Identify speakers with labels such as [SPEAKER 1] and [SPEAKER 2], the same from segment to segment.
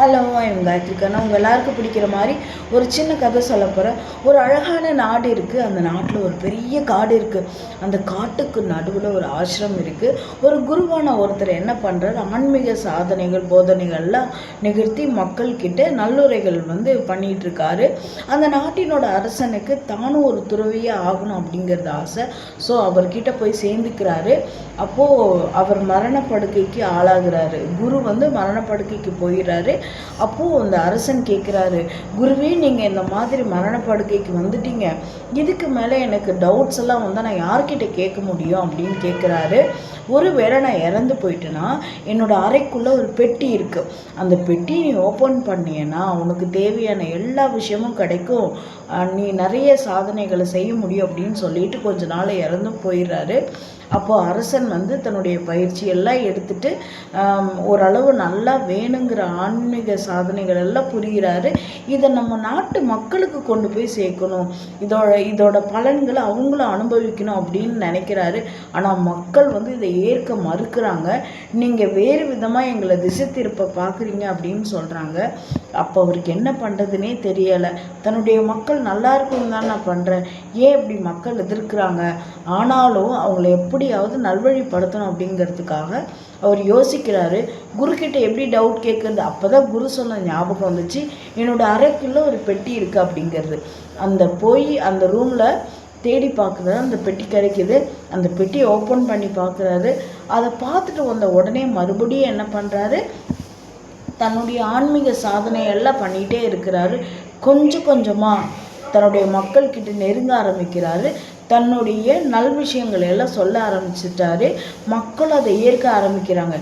[SPEAKER 1] Hello, I'm காயத்ரிகா. நான் உங்கள் எல்லாருக்கும் பிடிக்கிற மாதிரி ஒரு சின்ன கதை சொல்ல போகிறேன். ஒரு அழகான நாடு இருக்குது. அந்த நாட்டில் ஒரு பெரிய காடு இருக்குது. அந்த காட்டுக்கு நடுவில் ஒரு ஆசிரமம் இருக்குது. ஒரு குருவான ஒருத்தர் என்ன பண்ணுறாரு, ஆன்மீக சாதனைகள் போதனைகள்லாம் நிகழ்த்தி மக்கள்கிட்ட நல்லுரைகள் பண்ணிகிட்ருக்காரு. அந்த நாட்டினோட அரசனுக்கு தானும் ஒரு துறவியாக ஆகணும் அப்படிங்கிறது ஆசை. ஸோ அவர்கிட்ட போய் சேர்ந்துக்கிறாரு. அப்போது அவர் மரணப்படுக்கைக்கு ஆளாகிறாரு. குரு மரணப்படுக்கைக்கு போயிடுறாரு. அப்போது அந்த அரசன் கேட்குறாரு, குருவே நீங்கள் இந்த மாதிரி மரணப்படுக்கைக்கு வந்துட்டீங்க, இதுக்கு மேலே எனக்கு டவுட்ஸ் எல்லாம் நான் யார்கிட்ட கேட்க முடியும் அப்படின்னு கேட்குறாரு. ஒருவேளை நான் இறந்து போயிட்டேன்னா என்னோட அறைக்குள்ளே ஒரு பெட்டி இருக்குது. அந்த பெட்டி நீ ஓப்பன் பண்ணியன்னா உனக்கு தேவையான எல்லா விஷயமும் கிடைக்கும், நீ நிறைய சாதனைகளை செய்ய முடியும் அப்படின்னு சொல்லிட்டு கொஞ்ச நாள் இறந்தும் போயிடுறாரு. அப்போது அரசன் தன்னுடைய பயிற்சி எல்லாம் எடுத்துட்டு ஓரளவு நல்லா வேணுங்கிற ஆன்மீக சாதனைகள் எல்லாம் புரிகிறாரு. இதை நம்ம நாட்டு மக்களுக்கு கொண்டு போய் சேர்க்கணும், இதோட பலன்களை அவங்களும் அனுபவிக்கணும் அப்படின்னு நினைக்கிறாரு. ஆனால் மக்கள் இதை ஏற்க மறுக்கிறாங்க. நீங்கள் வேறு விதமாக எங்களை திசை திருப்ப பார்க்குறீங்க அப்படின்னு சொல்கிறாங்க. அப்போ அவருக்கு என்ன பண்ணுறதுனே தெரியலை. தன்னுடைய மக்கள் நல்லா இருக்குன்னு தான் நான் பண்ணுறேன், ஏன் இப்படி மக்கள் எதிர்க்கிறாங்க, ஆனாலும் அவங்கள எப்படியாவது நல்வழிப்படுத்தணும் அப்படிங்கிறதுக்காக அவர் யோசிக்கிறாரு. குருக்கிட்ட எப்படி டவுட் கேட்குறது. அப்போ தான் குரு சொன்ன ஞாபகம் வந்துச்சு, என்னோட அறைக்குள்ளே ஒரு பெட்டி இருக்குது அப்படிங்கிறது. அந்த ரூமில் தேடி பார்க்குறாரு. அந்த பெட்டி கிடைக்கிது. அந்த பெட்டியை ஓப்பன் பண்ணி பார்க்குறாரு. அதை பார்த்துட்டு வந்த உடனே மறுபடியும் என்ன பண்ணுறாரு, தன்னுடைய ஆன்மீக சாதனையெல்லாம் பண்ணிகிட்டே இருக்கிறாரு. கொஞ்சம் கொஞ்சமாக தன்னுடைய மக்கள்கிட்ட நெருங்க ஆரம்பிக்கிறாரு. தன்னுடைய நல் விஷயங்களை எல்லாம் சொல்ல ஆரம்பிச்சிட்டாரு. மக்கள் அதை ஏற்க ஆரம்பிக்கிறாங்க.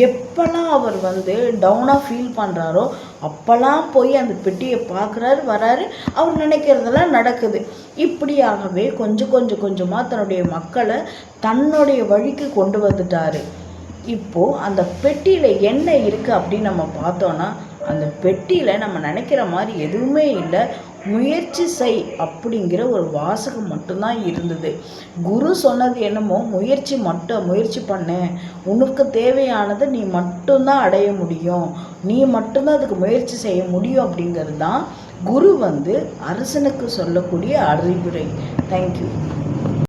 [SPEAKER 1] எப்போல்லாம் அவர் டவுனாக ஃபீல் பண்ணுறாரோ அப்போல்லாம் போய் அந்த பெட்டியை பார்க்குறாரு, வராரு, அவர் நினைக்கிறதெல்லாம் நடக்குது. இப்படியாகவே கொஞ்சமாக தன்னுடைய மக்களை தன்னுடைய வழிக்கு கொண்டு வந்துட்டார். இப்போது அந்த பெட்டியில் என்ன இருக்குது அப்படின்னு நம்ம பார்த்தோன்னா, அந்த பெட்டியில் நம்ம நினைக்கிற மாதிரி எதுவுமே இல்லை. முயற்சி செய் அப்படிங்கிற ஒரு வாசகம் மட்டும்தான் இருந்தது. குரு சொன்னது என்னமோ முயற்சி பண்ணு, உனக்கு தேவையானதை நீ மட்டும்தான் அடைய முடியும், நீ மட்டும்தான் அதுக்கு முயற்சி செய்ய முடியும் அப்படிங்கிறது தான் குரு அரசனுக்கு சொல்லக்கூடிய அறிவுரை. தேங்க்யூ.